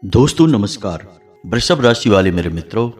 दोस्तों नमस्कार। वृषभ राशि वाले मेरे मित्रों,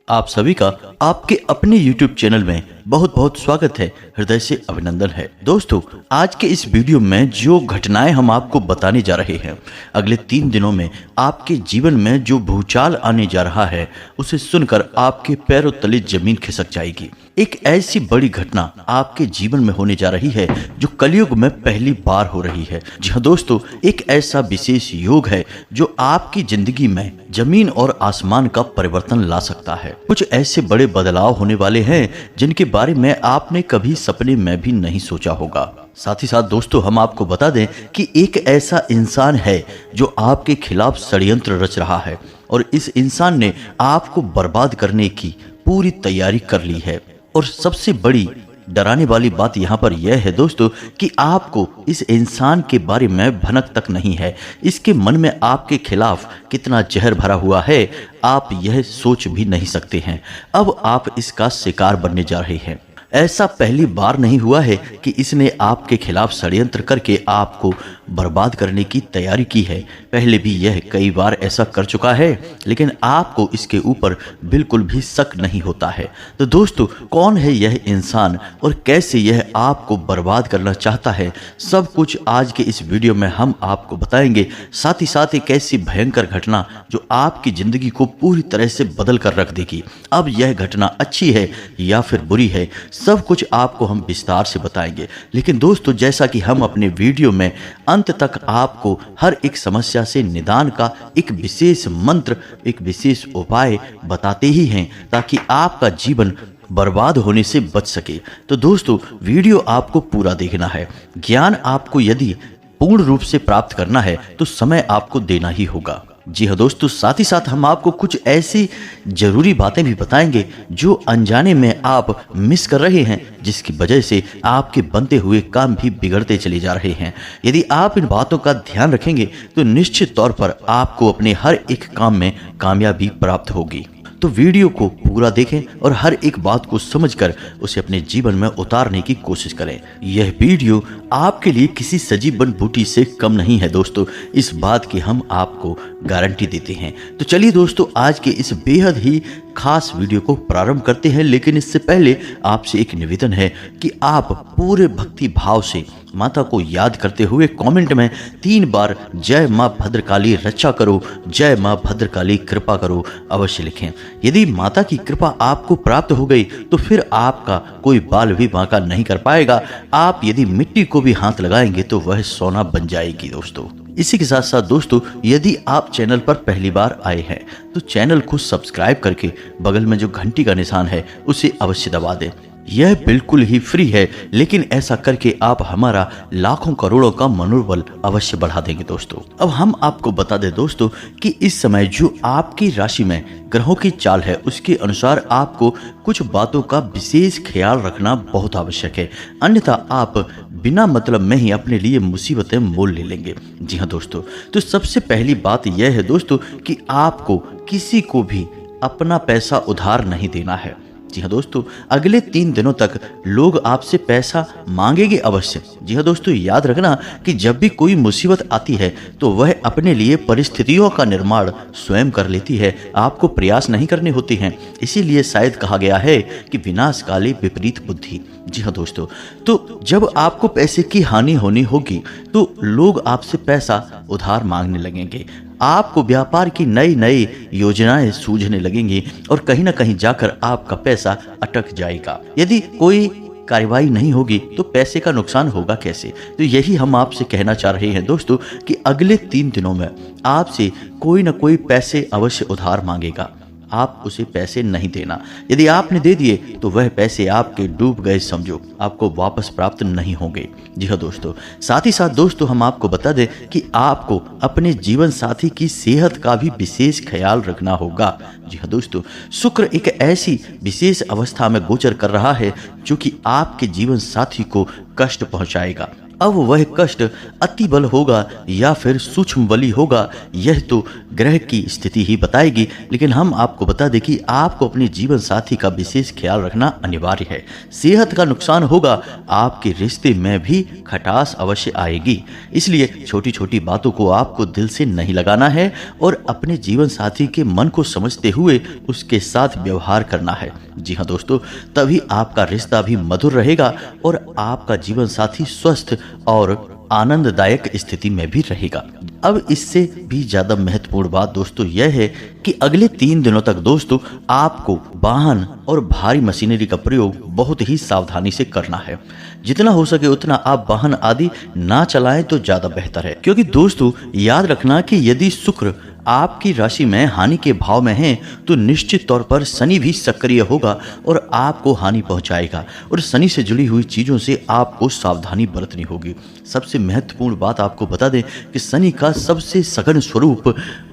आप सभी का आपके अपने YouTube चैनल में बहुत बहुत स्वागत है, हृदय से अभिनंदन है। दोस्तों, आज के इस वीडियो में जो घटनाएं हम आपको बताने जा रहे हैं, अगले 3 दिनों में आपके जीवन में जो भूचाल आने जा रहा है, उसे सुनकर आपके पैरों तले जमीन खिसक जाएगी। एक ऐसी बड़ी घटना आपके जीवन में होने जा रही है जो कलयुग में पहली बार हो रही है। जी हाँ दोस्तों, एक ऐसा विशेष योग है जो आपकी जिंदगी में जमीन और आसमान का परिवर्तन ला सकता है। कुछ ऐसे बड़े बदलाव होने वाले हैं जिनके बारे में आपने कभी सपने में भी नहीं सोचा होगा। साथ ही साथ दोस्तों, हम आपको बता दें कि एक ऐसा इंसान है जो आपके खिलाफ षड्यंत्र रच रहा है और इस इंसान ने आपको बर्बाद करने की पूरी तैयारी कर ली है। और सबसे बड़ी डराने वाली बात यहाँ पर यह है दोस्तों कि आपको इस इंसान के बारे में भनक तक नहीं है। इसके मन में आपके खिलाफ कितना जहर भरा हुआ है, आप यह सोच भी नहीं सकते हैं। अब आप इसका शिकार बनने जा रहे हैं। ऐसा पहली बार नहीं हुआ है कि इसने आपके खिलाफ षड्यंत्र करके आपको बर्बाद करने की तैयारी की है। पहले भी यह कई बार ऐसा कर चुका है, लेकिन आपको इसके ऊपर बिल्कुल भी शक नहीं होता है। तो दोस्तों, कौन है यह इंसान और कैसे यह आपको बर्बाद करना चाहता है, सब कुछ आज के इस वीडियो में हम आपको बताएंगे। साथ ही साथ एक ऐसी भयंकर घटना जो आपकी जिंदगी को पूरी तरह से बदल कर रख देगी। अब यह घटना अच्छी है या फिर बुरी है, सब कुछ आपको हम विस्तार से बताएंगे। लेकिन दोस्तों, जैसा कि हम अपने वीडियो में अंत तक आपको हर एक समस्या से निदान का एक विशेष मंत्र, एक विशेष उपाय बताते ही हैं ताकि आपका जीवन बर्बाद होने से बच सके। तो दोस्तों, वीडियो आपको पूरा देखना है। ज्ञान आपको यदि पूर्ण रूप से प्राप्त करना है तो समय आपको देना ही होगा। जी हाँ दोस्तों, साथ ही साथ हम आपको कुछ ऐसी जरूरी बातें भी बताएंगे जो अनजाने में आप मिस कर रहे हैं, जिसकी वजह से आपके बनते हुए काम भी बिगड़ते चले जा रहे हैं। यदि आप इन बातों का ध्यान रखेंगे तो निश्चित तौर पर आपको अपने हर एक काम में कामयाबी प्राप्त होगी। तो वीडियो को पूरा देखें और हर एक बात को समझकर उसे अपने जीवन में उतारने की कोशिश करें। यह वीडियो आपके लिए किसी सजी बन बूटी से कम नहीं है दोस्तों, इस बात की हम आपको गारंटी देते हैं। तो चलिए दोस्तों, आज के इस बेहद ही खास वीडियो को प्रारंभ करते हैं। लेकिन इससे पहले आपसे एक निवेदन है कि आप पूरे भक्ति भाव से माता को याद करते हुए कमेंट में 3 बार जय मां भद्रकाली रक्षा करो, जय मां भद्रकाली कृपा करो अवश्य लिखें। यदि माता की कृपा आपको प्राप्त हो गई तो फिर आपका कोई बाल भी बांका नहीं कर पाएगा। आप यदि मिट्टी को भी हाथ लगाएंगे तो वह सोना बन जाएगी दोस्तों। इसी के साथ साथ दोस्तों, यदि आप चैनल पर पहली बार आए हैं तो चैनल को सब्सक्राइब करके बगल में जो घंटी का निशान है उसे अवश्य दबा दें। यह बिल्कुल ही फ्री है, लेकिन ऐसा करके आप हमारा लाखों करोड़ों का मनोबल अवश्य बढ़ा देंगे दोस्तों। अब हम आपको बता दें दोस्तों कि इस समय जो आपकी राशि में ग्रहों की चाल है, उसके अनुसार आपको कुछ बातों का विशेष ख्याल रखना बहुत आवश्यक है, अन्यथा आप बिना मतलब में ही अपने लिए मुसीबतें मोल ले लेंगे। जी हाँ दोस्तों, तो सबसे पहली बात यह है दोस्तों कि आपको किसी को भी अपना पैसा उधार नहीं देना है। जी हाँ दोस्तों, अगले 3 दिनों तक लोग आपसे पैसा मांगेंगे अवश्य। जी हाँ दोस्तों, याद रखना कि जब भी कोई मुसीबत आती है तो वह अपने लिए परिस्थितियों का निर्माण स्वयं कर लेती है, आपको प्रयास नहीं करने होते हैं। इसीलिए शायद कहा गया है कि विनाश काले विपरीत बुद्धि। जी हाँ दोस्तों, तो जब आपको पैसे की हानि होनी होगी तो लोग आपसे पैसा उधार मांगने लगेंगे, आपको व्यापार की नई नई योजनाएं सूझने लगेंगी और कहीं ना कहीं जाकर आपका पैसा अटक जाएगा। यदि कोई कार्रवाई नहीं होगी तो पैसे का नुकसान होगा कैसे। तो यही हम आपसे कहना चाह रहे हैं दोस्तों कि अगले 3 दिनों में आपसे कोई ना कोई पैसे अवश्य उधार मांगेगा, आप उसे पैसे नहीं देना। यदि आपने दे दिए तो वह पैसे आपके डूब गए समझो, आपको वापस प्राप्त नहीं होंगे। जी हाँ दोस्तों, साथ ही साथ दोस्तों हम आपको बता दें कि आपको अपने जीवन साथी की सेहत का भी विशेष ख्याल रखना होगा। जी हाँ दोस्तों, शुक्र एक ऐसी विशेष अवस्था में गोचर कर रहा है जो कि आपके जीवन साथी को कष्ट पहुंचाएगा। अब वह कष्ट अति बल होगा या फिर सूक्ष्म बली होगा, यह तो ग्रह की स्थिति ही बताएगी। लेकिन हम आपको बता दें कि आपको अपने जीवन साथी का विशेष ख्याल रखना अनिवार्य है। सेहत का नुकसान होगा, आपके रिश्ते में भी खटास अवश्य आएगी। इसलिए छोटी छोटी बातों को आपको दिल से नहीं लगाना है और अपने जीवन साथी के मन को समझते हुए उसके साथ व्यवहार करना है। जी हाँ दोस्तों, तभी आपका रिश्ता भी मधुर रहेगा और आपका जीवन साथी स्वस्थ और आनंददायक स्थिति में भी रहेगा। अब इससे भी ज्यादा महत्वपूर्ण बात दोस्तों यह है कि अगले 3 दिनों तक दोस्तों आपको वाहन और भारी मशीनरी का प्रयोग बहुत ही सावधानी से करना है। जितना हो सके उतना आप वाहन आदि ना चलाएं तो ज्यादा बेहतर है, क्योंकि दोस्तों याद रखना कि यदि शुक्र आपकी राशि में हानि के भाव में है तो निश्चित तौर पर शनि भी सक्रिय होगा और आपको हानि पहुंचाएगा और शनि से जुड़ी हुई चीजों से आपको सावधानी बरतनी होगी। सबसे महत्वपूर्ण बात आपको बता दें कि शनि का सबसे सघन स्वरूप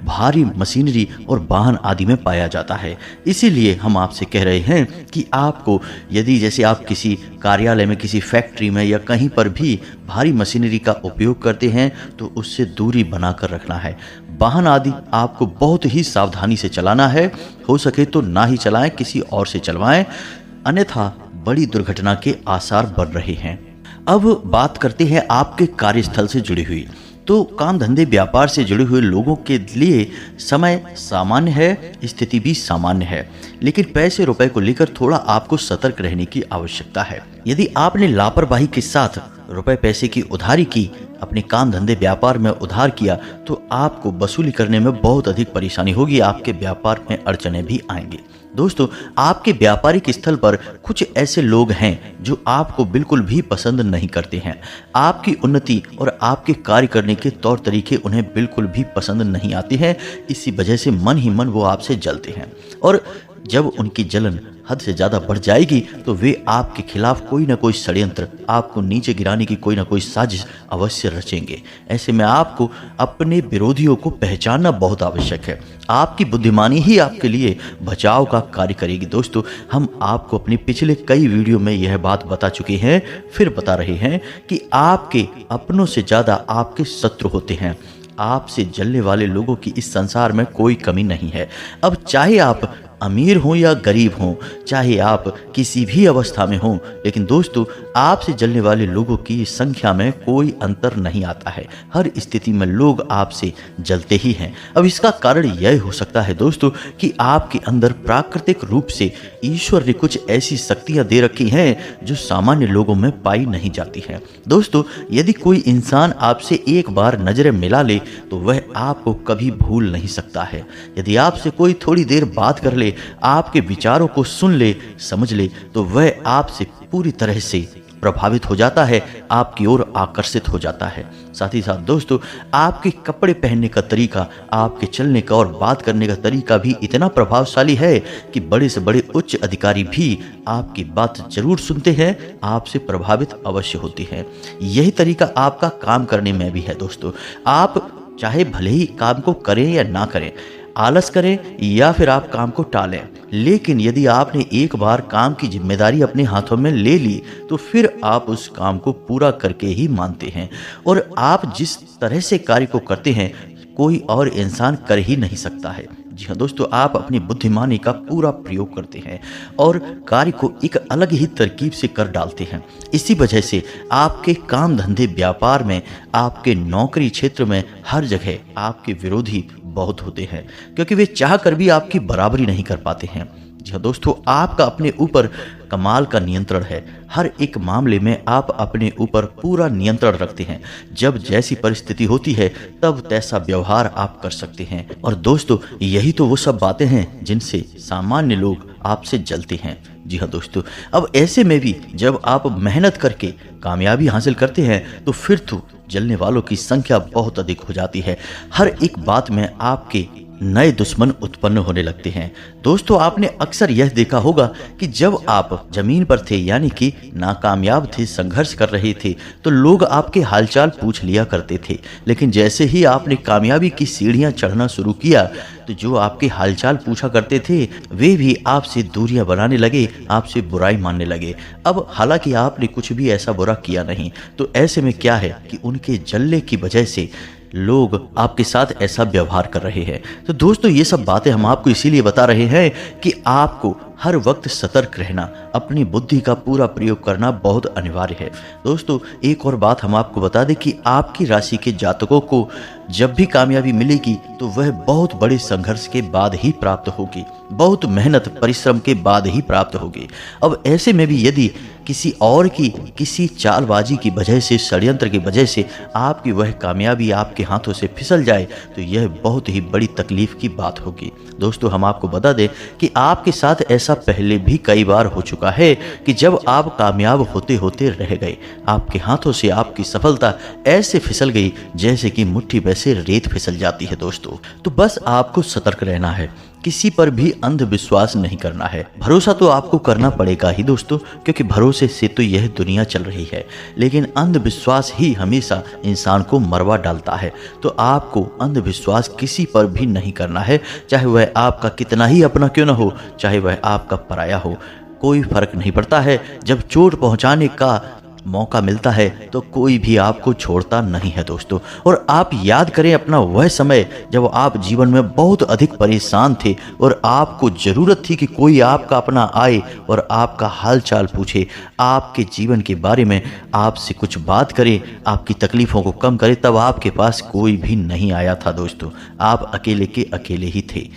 भारी मशीनरी और वाहन आदि में पाया जाता है। इसीलिए हम आपसे कह रहे हैं कि आपको यदि जैसे आप किसी कार्यालय में, किसी फैक्ट्री में या कहीं पर भी भारी मशीनरी का उपयोग करते हैं तो उससे दूरी बनाकर रखना है। वाहन आदि आपको बहुत ही सावधानी से चलाना है। हो सके तो ना ही चलाएं, किसी और से चलवाएं, अन्यथा बड़ी दुर्घटना के आसार बन रहे हैं। अब बात करते हैं आपके कार्यस्थल से जुड़ी हुई। तो काम धंधे व्यापार से जुड़े हुए लोगों के लिए समय सामान्य है, स्थिति भी सामान्य है, लेकिन पैसे रुपए को लेकर थोड़ा आपको सतर्क रहने की आवश्यकता है। यदि आपने लापरवाही के साथ रुपए पैसे की उधारी की, अपने काम धंधे व्यापार में उधार किया, तो आपको वसूली करने में बहुत अधिक परेशानी होगी। आपके व्यापार में अड़चने भी आएंगी। दोस्तों, आपके व्यापारिक स्थल पर कुछ ऐसे लोग हैं जो आपको बिल्कुल भी पसंद नहीं करते हैं। आपकी उन्नति और आपके कार्य करने के तौर तरीके उन्हें बिल्कुल भी पसंद नहीं आते हैं। इसी वजह से मन ही मन वो आपसे जलते हैं और जब उनकी जलन हद से ज़्यादा बढ़ जाएगी तो वे आपके खिलाफ कोई ना कोई षड्यंत्र, आपको नीचे गिराने की कोई ना कोई साजिश अवश्य रचेंगे। ऐसे में आपको अपने विरोधियों को पहचानना बहुत आवश्यक है। आपकी बुद्धिमानी ही आपके लिए बचाव का कार्य करेगी। दोस्तों, हम आपको अपने पिछले कई वीडियो में यह बात बता चुके हैं, फिर बता रहे हैं कि आपके अपनों से ज़्यादा आपके शत्रु होते हैं। आपसे जलने वाले लोगों की इस संसार में कोई कमी नहीं है। अब चाहे आप अमीर हों या गरीब हों, चाहे आप किसी भी अवस्था में हों, लेकिन दोस्तों आपसे जलने वाले लोगों की संख्या में कोई अंतर नहीं आता है। हर स्थिति में लोग आपसे जलते ही हैं। अब इसका कारण यह हो सकता है दोस्तों कि आपके अंदर प्राकृतिक रूप से ईश्वर ने कुछ ऐसी शक्तियां दे रखी हैं जो सामान्य लोगों में पाई नहीं जाती हैं। दोस्तों, यदि कोई इंसान आपसे एक बार नजरें मिला ले तो वह आपको कभी भूल नहीं सकता है। यदि आपसे कोई थोड़ी देर बात कर ले, आपके विचारों को सुन ले, समझ ले, तो वह आपसे पूरी तरह से प्रभावित हो जाता है, आपकी ओर आकर्षित हो जाता है। साथ ही साथ दोस्तों, आपके कपड़े पहनने का तरीका, आपके चलने का और बात करने का तरीका भी इतना प्रभावशाली है कि बड़े से बड़े उच्च अधिकारी भी आपकी बात जरूर सुनते हैं, आपसे प्रभावित अवश्य होते हैं। यही तरीका आपका काम करने में भी है। दोस्तों, आप चाहे भले ही काम को करें या ना करें, आलस करें या फिर आप काम को टालें, लेकिन यदि आपने एक बार काम की जिम्मेदारी अपने हाथों में ले ली तो फिर आप उस काम को पूरा करके ही मानते हैं और आप जिस तरह से कार्य को करते हैं कोई और इंसान कर ही नहीं सकता है। जी हाँ दोस्तों, आप अपनी बुद्धिमानी का पूरा प्रयोग करते हैं और कार्य को एक अलग ही तरकीब से कर डालते हैं। इसी वजह से आपके काम धंधे व्यापार में, आपके नौकरी क्षेत्र में हर जगह आपके विरोधी बहुत होते हैं, क्योंकि वे चाह कर भी आपकी बराबरी नहीं कर पाते हैं। जी हाँ दोस्तों, आपका अपने ऊपर कमाल का नियंत्रण है। हर एक मामले में आप अपने ऊपर पूरा नियंत्रण रखते हैं। जब जैसी परिस्थिति होती है तब तैसा व्यवहार आप कर सकते हैं। और दोस्तों, यही तो वो सब बातें हैं जिनसे सामान्य लोग आपसे जलते हैं। जी हाँ दोस्तों, अब ऐसे में भी जब आप मेहनत करके कामयाबी हासिल करते हैं तो फिर तो जलने वालों की संख्या बहुत अधिक हो जाती है। हर एक बात में आपके नए दुश्मन उत्पन्न होने लगते हैं। दोस्तों, आपने अक्सर यह देखा होगा कि जब आप जमीन पर थे, यानी कि नाकामयाब थे, संघर्ष कर रहे थे, तो लोग आपके हालचाल पूछ लिया करते थे। लेकिन जैसे ही आपने कामयाबी की सीढ़ियां चढ़ना शुरू किया, तो जो आपके हालचाल पूछा करते थे वे भी आपसे दूरियां बनाने लगे, आपसे बुराई मानने लगे। अब हालांकि आपने कुछ भी ऐसा बुरा किया नहीं, तो ऐसे में क्या है कि उनके जल्ले की वजह से लोग आपके साथ ऐसा व्यवहार कर रहे हैं। तो दोस्तों, ये सब बातें हम आपको इसीलिए बता रहे हैं कि आपको हर वक्त सतर्क रहना, अपनी बुद्धि का पूरा प्रयोग करना बहुत अनिवार्य है। दोस्तों, एक और बात हम आपको बता दें कि आपकी राशि के जातकों को जब भी कामयाबी मिलेगी तो वह बहुत बड़े संघर्ष के बाद ही प्राप्त होगी, बहुत मेहनत परिश्रम के बाद ही प्राप्त होगी। अब ऐसे में भी यदि किसी और की किसी चालबाजी की वजह से, षड्यंत्र की वजह से आपकी वह कामयाबी आपके हाथों से फिसल जाए, तो यह बहुत ही बड़ी तकलीफ की बात होगी। दोस्तों, हम आपको बता दें कि आपके साथ ऐसा पहले भी कई बार हो चुका है कि जब आप कामयाब होते होते रह गए, आपके हाथों से आपकी सफलता ऐसे फिसल गई जैसे कि मुट्ठी में से रेत फिसल जाती है। दोस्तों, तो बस आपको सतर्क रहना है, किसी पर भी अंधविश्वास नहीं करना है। भरोसा तो आपको करना पड़ेगा ही दोस्तों, क्योंकि भरोसे से तो यह दुनिया चल रही है, लेकिन अंधविश्वास ही हमेशा इंसान को मरवा डालता है। तो आपको अंधविश्वास किसी पर भी नहीं करना है, चाहे वह आपका कितना ही अपना क्यों न हो, चाहे वह आपका पराया हो, कोई फर्क नहीं पड़ता है। जब चोट पहुंचाने का मौका मिलता है तो कोई भी आपको छोड़ता नहीं है दोस्तों। और आप याद करें अपना वह समय जब आप जीवन में बहुत अधिक परेशान थे और आपको ज़रूरत थी कि कोई आपका अपना आए और आपका हाल चाल पूछे, आपके जीवन के बारे में आपसे कुछ बात करे, आपकी तकलीफ़ों को कम करे। तब आपके पास कोई भी नहीं आया था दोस्तों, आप अकेले के अकेले ही थे।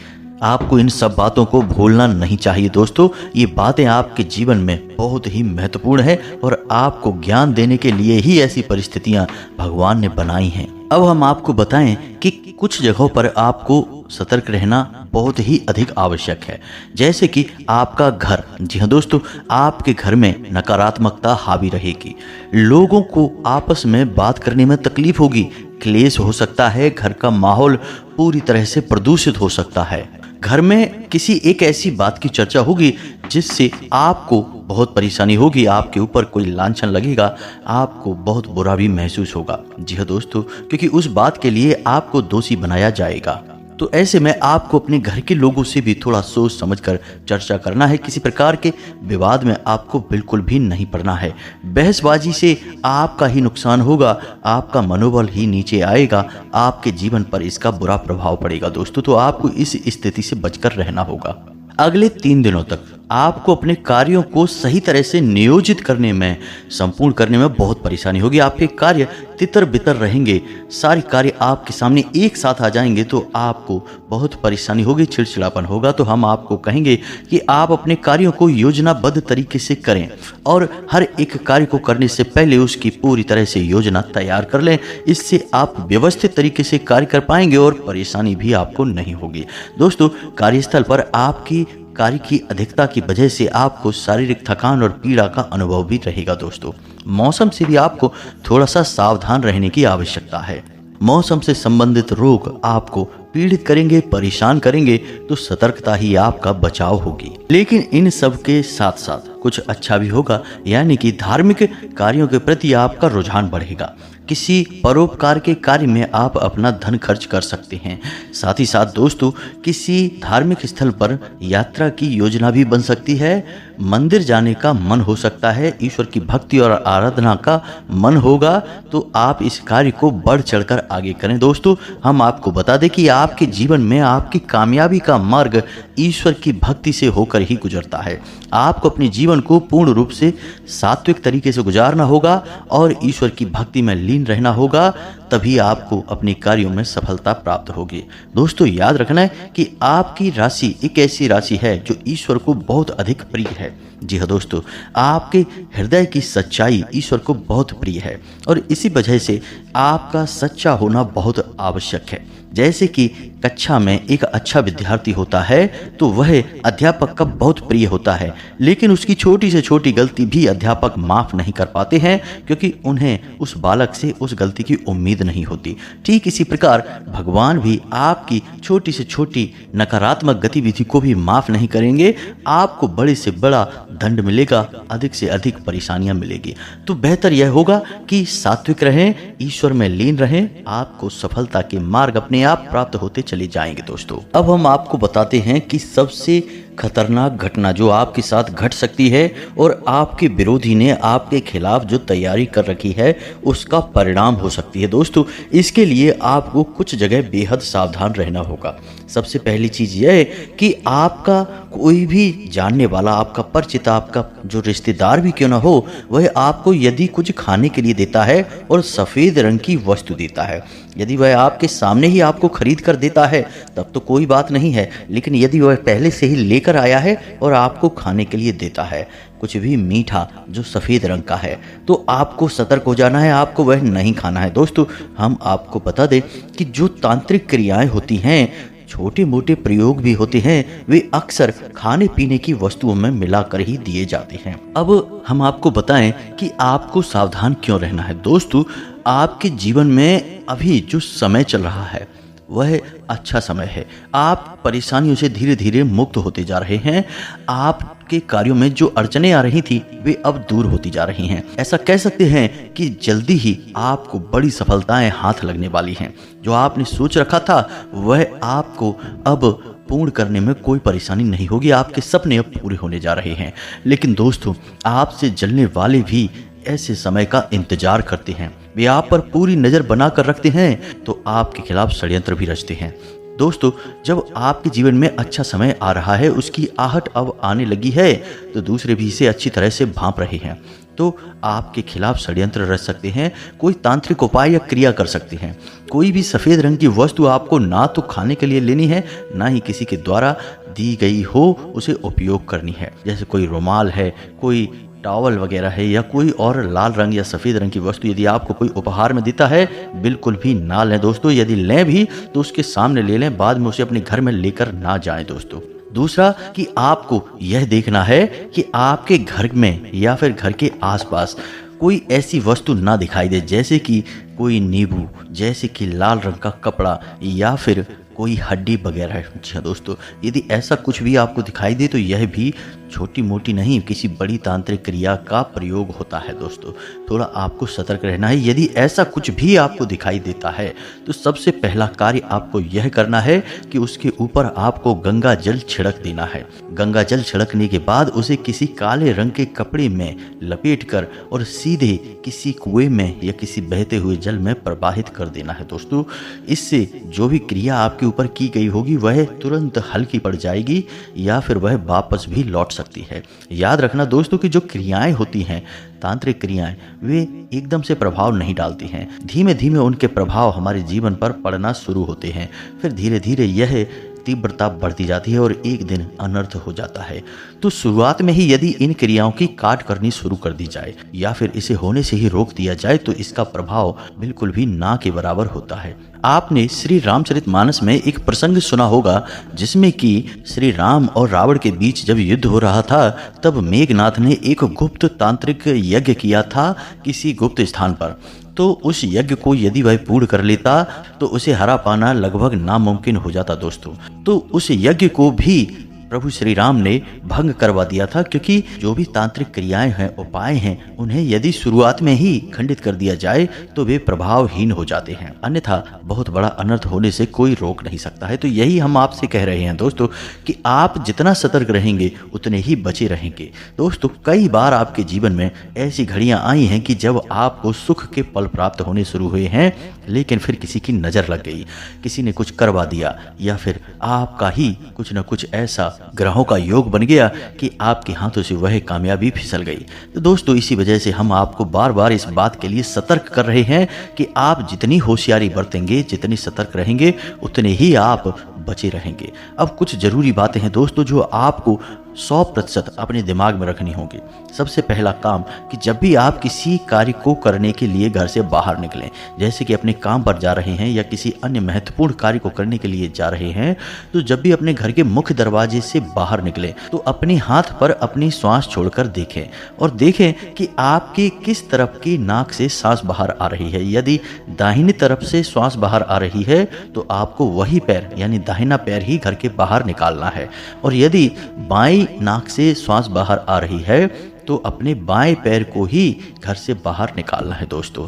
आपको इन सब बातों को भूलना नहीं चाहिए दोस्तों। ये बातें आपके जीवन में बहुत ही महत्वपूर्ण है और आपको ज्ञान देने के लिए ही ऐसी परिस्थितियां भगवान ने बनाई हैं। अब हम आपको बताएं कि कुछ जगहों पर आपको सतर्क रहना बहुत ही अधिक आवश्यक है, जैसे कि आपका घर। जी हाँ दोस्तों, आपके घर में नकारात्मकता हावी रहेगी, लोगों को आपस में बात करने में तकलीफ होगी, क्लेश हो सकता है, घर का माहौल पूरी तरह से प्रदूषित हो सकता है। घर में किसी एक ऐसी बात की चर्चा होगी जिससे आपको बहुत परेशानी होगी, आपके ऊपर कोई लांछन लगेगा, आपको बहुत बुरा भी महसूस होगा। जी हाँ दोस्तों, क्योंकि उस बात के लिए आपको दोषी बनाया जाएगा। तो ऐसे में आपको अपने घर के लोगों से भी थोड़ा सोच समझकर चर्चा करना है। किसी प्रकार के विवाद में आपको बिल्कुल भी नहीं पड़ना है। बहसबाजी से आपका ही नुकसान होगा, आपका मनोबल ही नीचे आएगा, आपके जीवन पर इसका बुरा प्रभाव पड़ेगा दोस्तों। तो आपको इस स्थिति से बचकर रहना होगा। अगले 3 दिनों तक आपको अपने कार्यों को सही तरह से नियोजित करने में, संपूर्ण करने में बहुत परेशानी होगी। आपके कार्य तितर बितर रहेंगे, सारे कार्य आपके सामने एक साथ आ जाएंगे तो आपको बहुत परेशानी होगी, चिड़चिड़ापन होगा। तो हम आपको कहेंगे कि आप अपने कार्यों को योजनाबद्ध तरीके से करें और हर एक कार्य को करने से पहले उसकी पूरी तरह से योजना तैयार कर लें। इससे आप व्यवस्थित तरीके से कार्य कर पाएंगे और परेशानी भी आपको नहीं होगी। दोस्तों, कार्यस्थल पर आपकी कार्य की अधिकता की वजह से आपको शारीरिक थकान और पीड़ा का अनुभव भी रहेगा दोस्तों। मौसम से भी आपको थोड़ा सा सावधान रहने की आवश्यकता है। मौसम से संबंधित रोग आपको पीड़ित करेंगे, परेशान करेंगे, तो सतर्कता ही आपका बचाव होगी। लेकिन इन सब के साथ साथ कुछ अच्छा भी होगा, यानी कि धार्मिक कार्यों के प्रति आपका रुझान बढ़ेगा। किसी परोपकार के कार्य में आप अपना धन खर्च कर सकते हैं। साथ ही साथ दोस्तों, किसी धार्मिक स्थल पर यात्रा की योजना भी बन सकती है। मंदिर जाने का मन हो सकता है, ईश्वर की भक्ति और आराधना का मन होगा, तो आप इस कार्य को बढ़ चढ़कर आगे करें। दोस्तों, हम आपको बता दें कि आपके जीवन में आपकी कामयाबी का मार्ग ईश्वर की भक्ति से होकर ही गुजरता है। आपको अपने जीवन को पूर्ण रूप से सात्विक तरीके से गुजारना होगा और ईश्वर की भक्ति में लीन रहना होगा, तभी आपको अपने कार्यों में सफलता प्राप्त होगी। दोस्तों, याद रखना है कि आपकी राशि एक ऐसी राशि है जो ईश्वर को बहुत अधिक प्रिय है। जी हाँ दोस्तों, आपके हृदय की सच्चाई ईश्वर को बहुत प्रिय है और इसी वजह से आपका सच्चा होना बहुत आवश्यक है। जैसे कि कक्षा में एक अच्छा विद्यार्थी होता है तो वह अध्यापक का बहुत प्रिय होता है, लेकिन उसकी छोटी से छोटी गलती भी अध्यापक माफ नहीं कर पाते हैं, क्योंकि उन्हें उस बालक से उस गलती की उम्मीद उम्मीद नहीं होती। ठीक इसी प्रकार भगवान भी आपकी छोटी से छोटी नकारात्मक गतिविधि को भी माफ नहीं करेंगे। आपको बड़े से बड़ा दंड मिलेगा, अधिक से अधिक परेशानियां मिलेगी। तो बेहतर यह होगा कि सात्विक रहें, ईश्वर में लीन रहें, आपको सफलता के मार्ग अपने आप प्राप्त होते चले जाएंगे। दोस्तों, अब हम आपको बताते हैं कि सबसे खतरनाक घटना जो आपके साथ घट सकती है और आपके विरोधी ने आपके खिलाफ जो तैयारी कर रखी है उसका परिणाम हो सकती है। दोस्तों, इसके लिए आपको कुछ जगह बेहद सावधान रहना होगा। सबसे पहली चीज यह है कि आपका कोई भी जानने वाला, आपका परिचित, आपका जो रिश्तेदार भी क्यों ना हो, वह आपको यदि कुछ खाने के लिए देता है और सफ़ेद रंग की वस्तु देता है, यदि वह आपके सामने ही आपको खरीद कर देता है तब तो कोई बात नहीं है। लेकिन यदि वह पहले से ही लेकर आया है और आपको खाने के लिए देता है कुछ भी मीठा जो सफ़ेद रंग का है, तो आपको सतर्क हो जाना है, आपको वह नहीं खाना है। दोस्तों, हम आपको बता दें कि जो तांत्रिक क्रियाएं होती हैं, छोटे मोटे प्रयोग भी होते हैं, वे अक्सर खाने पीने की वस्तुओं में मिलाकर ही दिए जाते हैं। अब हम आपको बताएं कि आपको सावधान क्यों रहना है। दोस्तों, आपके जीवन में अभी जो समय चल रहा है वह अच्छा समय है। आप परेशानियों से धीरे धीरे मुक्त होते जा रहे हैं। आपके कार्यों में जो अड़चनें आ रही थी वे अब दूर होती जा रही हैं। ऐसा कह सकते हैं कि जल्दी ही आपको बड़ी सफलताएं हाथ लगने वाली हैं। जो आपने सोच रखा था वह आपको अब पूर्ण करने में कोई परेशानी नहीं होगी। आपके सपने अब पूरे होने जा रहे हैं। लेकिन दोस्तों, आपसे जलने वाले भी ऐसे समय का इंतजार करते हैं। वे आप पर पूरी नज़र बनाकर रखते हैं तो आपके खिलाफ षड्यंत्र भी रचते हैं। दोस्तों, जब आपके जीवन में अच्छा समय आ रहा है, उसकी आहट अब आने लगी है, तो दूसरे भी इसे अच्छी तरह से भांप रहे हैं, तो आपके खिलाफ षड्यंत्र रच सकते हैं। कोई तांत्रिक उपाय या क्रिया कर सकते हैं। कोई भी सफ़ेद रंग की वस्तु आपको ना तो खाने के लिए लेनी है, ना ही किसी के द्वारा दी गई हो उसे उपयोग करनी है। जैसे कोई रुमाल है, कोई टॉवल वगैरह है, या कोई और लाल रंग या सफ़ेद रंग की वस्तु यदि आपको कोई उपहार में देता है, बिल्कुल भी ना लें। दोस्तों, यदि लें भी तो उसके सामने ले लें, बाद में उसे अपने घर में लेकर ना जाएं। दोस्तों, दूसरा कि आपको यह देखना है कि आपके घर में या फिर घर के आसपास कोई ऐसी वस्तु ना दिखाई दे, जैसे कि कोई नींबू, जैसे कि लाल रंग का कपड़ा, या फिर कोई हड्डी वगैरह है। जी हाँ दोस्तों, यदि ऐसा कुछ भी आपको दिखाई दे तो यह भी छोटी मोटी नहीं, किसी बड़ी तांत्रिक क्रिया का प्रयोग होता है। दोस्तों, थोड़ा आपको सतर्क रहना है। यदि ऐसा कुछ भी आपको दिखाई देता है तो सबसे पहला कार्य आपको यह करना है कि उसके ऊपर आपको गंगा जल छिड़क देना है। गंगा जल छिड़कने के बाद उसे किसी काले रंग के कपड़े में लपेटकर और सीधे किसी कुएं में या किसी बहते हुए जल में प्रवाहित कर देना है। दोस्तों, इससे जो भी क्रिया आपके ऊपर की गई होगी वह तुरंत हल्की पड़ जाएगी या फिर वह वापस भी लौट सकती है। याद रखना दोस्तों कि जो क्रियाएं होती हैं, तांत्रिक क्रियाएं, वे एकदम से प्रभाव नहीं डालती हैं। धीमे धीमे उनके प्रभाव हमारे जीवन पर पड़ना शुरू होते हैं। फिर धीरे धीरे यह तीव्रता बढ़ती जाती है और एक दिन अनर्थ हो जाता है। तो शुरुआत में ही यदि इन क्रियाओं की काट करनी शुरू कर दी जाए या फिर इसे होने से ही रोक दिया जाए तो इसका प्रभाव बिल्कुल भी ना के बराबर होता है। आपने श्री रामचरितमानस में एक प्रसंग सुना होगा जिसमें कि श्री राम और रावण के बीच जब युद्ध हो रहा था तब मेघनाथ ने एक गुप्त तांत्रिक यज्ञ किया था किसी गुप्त स्थान पर। तो उस यज्ञ को यदि वह पूर्ण कर लेता तो उसे हरा पाना लगभग नामुमकिन हो जाता। दोस्तों, तो उस यज्ञ को भी प्रभु श्री राम ने भंग करवा दिया था, क्योंकि जो भी तांत्रिक क्रियाएं हैं, उपाय हैं, उन्हें यदि शुरुआत में ही खंडित कर दिया जाए तो वे प्रभावहीन हो जाते हैं, अन्यथा बहुत बड़ा अनर्थ होने से कोई रोक नहीं सकता है। तो यही हम आपसे कह रहे हैं दोस्तों कि आप जितना सतर्क रहेंगे उतने ही बचे रहेंगे। दोस्तों, कई बार आपके जीवन में ऐसी घड़ियां आई हैं कि जब आपको सुख के पल प्राप्त होने शुरू हुए हैं, लेकिन फिर किसी की नज़र लग गई, किसी ने कुछ करवा दिया, या फिर आपका ही कुछ न कुछ ऐसा ग्रहों का योग बन गया कि आपके हाथों से वह कामयाबी फिसल गई। तो दोस्तों, इसी वजह से हम आपको बार बार इस बात के लिए सतर्क कर रहे हैं कि आप जितनी होशियारी बरतेंगे, जितनी सतर्क रहेंगे, उतने ही आप बचे रहेंगे। अब कुछ जरूरी बातें हैं दोस्तों जो आपको 100% अपने दिमाग में रखनी होगी। सबसे पहला काम कि जब भी आप किसी कार्य को करने के लिए घर से बाहर निकलें, जैसे कि अपने काम पर जा रहे हैं या किसी अन्य महत्वपूर्ण कार्य को करने के लिए जा रहे हैं, तो जब भी अपने घर के मुख्य दरवाजे से बाहर निकलें तो अपने हाथ पर अपनी श्वास छोड़कर देखें और देखें कि आपकी किस तरफ की नाक से सांस बाहर आ रही है। यदि दाहिनी तरफ से श्वास बाहर आ रही है तो आपको वही पैर यानी दाहिना पैर ही घर के बाहर निकालना है, और यदि बाईं नाक से श्वास बाहर आ रही है तो अपने बाएं पैर को ही घर से बाहर निकालना है दोस्तों।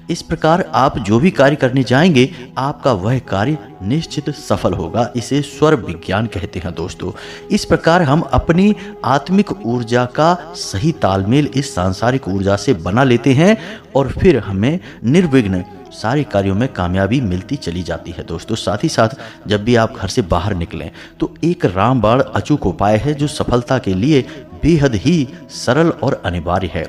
इस प्रकार आप जो भी कार्य करने जाएंगे आपका वह कार्य निश्चित सफल होगा। इसे स्वर विज्ञान कहते हैं दोस्तों। इस प्रकार हम अपनी आत्मिक ऊर्जा का सही तालमेल इस सांसारिक ऊर्जा से बना लेते हैं और फिर हमें निर्विघ्न सारे कार्यों में कामयाबी मिलती चली जाती है दोस्तों। साथ ही साथ जब भी आप घर से बाहर निकलें तो एक रामबाण अचूक उपाय है जो सफलता के लिए बेहद ही सरल और अनिवार्य है।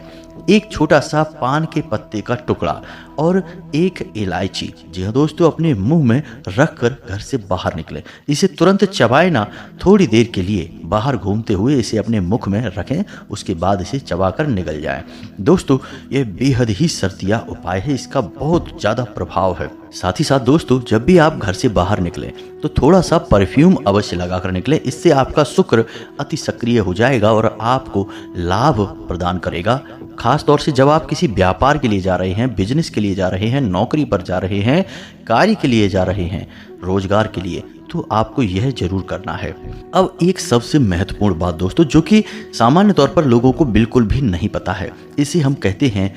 एक छोटा सा पान के पत्ते का टुकड़ा और एक इलायची, जी हाँ दोस्तों, अपने मुंह में रखकर घर से बाहर निकलें। इसे तुरंत चबाएं ना, थोड़ी देर के लिए बाहर घूमते हुए इसे अपने मुख में रखें, उसके बाद इसे चबाकर निकल जाएं। दोस्तों यह बेहद ही सर्तिया उपाय है, इसका बहुत ज़्यादा प्रभाव है। साथ ही साथ दोस्तों जब भी आप घर से बाहर निकलें तो थोड़ा सा परफ्यूम अवश्य लगाकर निकलें। इससे आपका शुक्र अति सक्रिय हो जाएगा और आपको लाभ प्रदान करेगा। खास तौर से जब आप किसी व्यापार के लिए जा रहे हैं, बिजनेस के लिए जा रहे हैं, नौकरी पर जा रहे हैं, कार्य के लिए जा रहे हैं, रोजगार के लिए, तो आपको यह जरूर करना है। अब एक सबसे महत्वपूर्ण बात दोस्तों जो कि सामान्य तौर पर लोगों को बिल्कुल भी नहीं पता है, इसे हम कहते हैं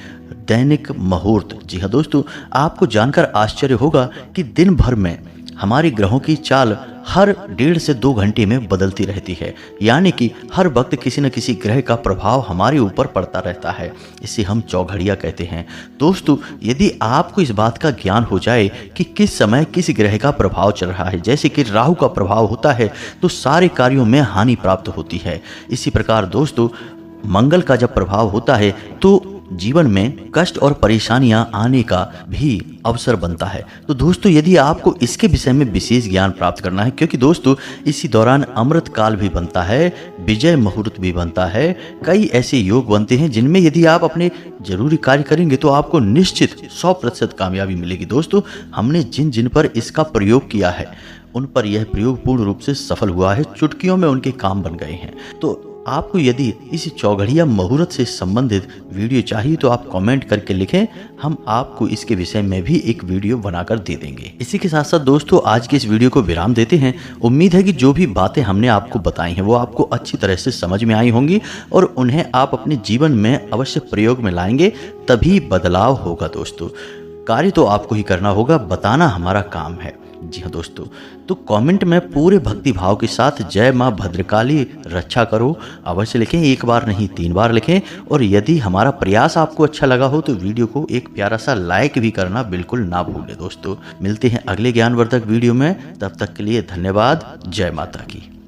दैनिक मुहूर्त। जी हाँ दोस्तों, आपको जानकर आश्चर्य होगा कि दिन भर में हमारे ग्रहों की चाल हर 1.5 से 2 घंटे में बदलती रहती है, यानी कि हर वक्त किसी न किसी ग्रह का प्रभाव हमारे ऊपर पड़ता रहता है। इसे हम चौघड़िया कहते हैं। दोस्तों यदि आपको इस बात का ज्ञान हो जाए कि किस समय किस ग्रह का प्रभाव चल रहा है, जैसे कि राहु का प्रभाव होता है तो सारे कार्यों में हानि प्राप्त होती है। इसी प्रकार दोस्तों मंगल का जब प्रभाव होता है तो जीवन में कष्ट और परेशानियां आने का भी अवसर बनता है। तो दोस्तों यदि आपको इसके विषय में विशेष ज्ञान प्राप्त करना है, क्योंकि दोस्तों इसी दौरान अमृत काल भी बनता है, विजय मुहूर्त भी बनता है, कई ऐसे योग बनते हैं जिनमें यदि आप अपने जरूरी कार्य करेंगे तो आपको निश्चित 100% कामयाबी मिलेगी। दोस्तों हमने जिन जिन पर इसका प्रयोग किया है उन पर यह प्रयोग पूर्ण रूप से सफल हुआ है, चुटकियों में उनके काम बन गए हैं। तो आपको यदि इस चौघड़िया मुहूर्त से संबंधित वीडियो चाहिए तो आप कमेंट करके लिखें, हम आपको इसके विषय में भी एक वीडियो बनाकर दे देंगे। इसी के साथ साथ दोस्तों आज के इस वीडियो को विराम देते हैं। उम्मीद है कि जो भी बातें हमने आपको बताई हैं वो आपको अच्छी तरह से समझ में आई होंगी और उन्हें आप अपने जीवन में अवश्य प्रयोग में लाएंगे, तभी बदलाव होगा। दोस्तों कार्य तो आपको ही करना होगा, बताना हमारा काम है। जी हाँ दोस्तों, तो कमेंट में पूरे भक्ति भाव के साथ जय माँ भद्रकाली रक्षा करो अवश्य लिखें, 1 बार नहीं 3 बार लिखें। और यदि हमारा प्रयास आपको अच्छा लगा हो तो वीडियो को एक प्यारा सा लाइक भी करना बिल्कुल ना भूलें। दोस्तों मिलते हैं अगले ज्ञानवर्धक वीडियो में, तब तक के लिए धन्यवाद। जय माता की।